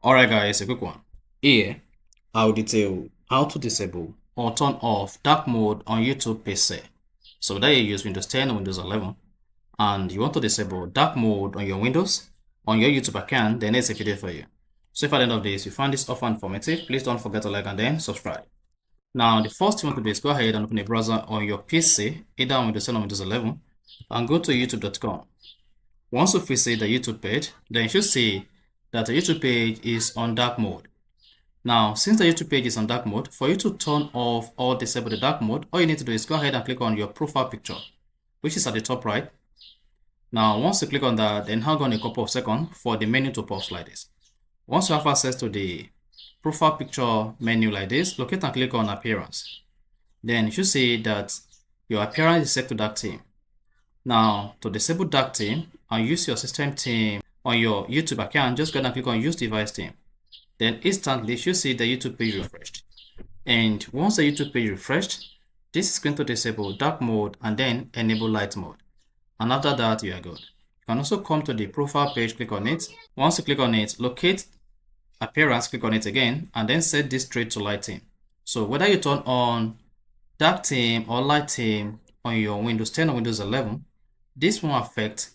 Alright guys, a quick one. Here, I'll detail how to disable or turn off dark mode on YouTube PC. So whether you use Windows 10 or Windows 11 and you want to disable dark mode on your Windows, on your YouTube account, then it's a video for you. So if at the end of this you find this offer informative, please don't forget to like and then subscribe. Now the first thing you want to do is go ahead and open a browser on your PC, either on Windows 10 or Windows 11, and go to youtube.com. Once you visit the YouTube page, then you should see that the YouTube page is on dark mode. Now, since the YouTube page is on dark mode, for you to turn off or disable the dark mode, all you need to do is go ahead and click on your profile picture, which is at the top right. Now, once you click on that, then hang on a couple of seconds for the menu to pop like this. Once you have access to the profile picture menu like this, locate and click on appearance. Then you should see that your appearance is set to dark theme. Now, to disable dark theme and use your system theme on your YouTube account, just go ahead and click on use device theme. Then instantly you should see the YouTube page refreshed. And once the YouTube page refreshed, this is going to disable dark mode and then enable light mode. And after that, you are good. You can also come to the profile page, click on it. Once you click on it, locate appearance, click on it again, and then set this straight to light theme. So whether you turn on dark theme or light theme on your Windows 10 or Windows 11, this won't affect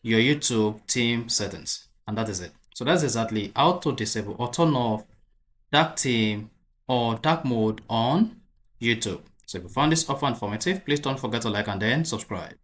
your YouTube theme settings. And that is it. So that's exactly how to disable or turn off dark theme or dark mode on YouTube. So if you found this offer informative, please don't forget to like and then subscribe.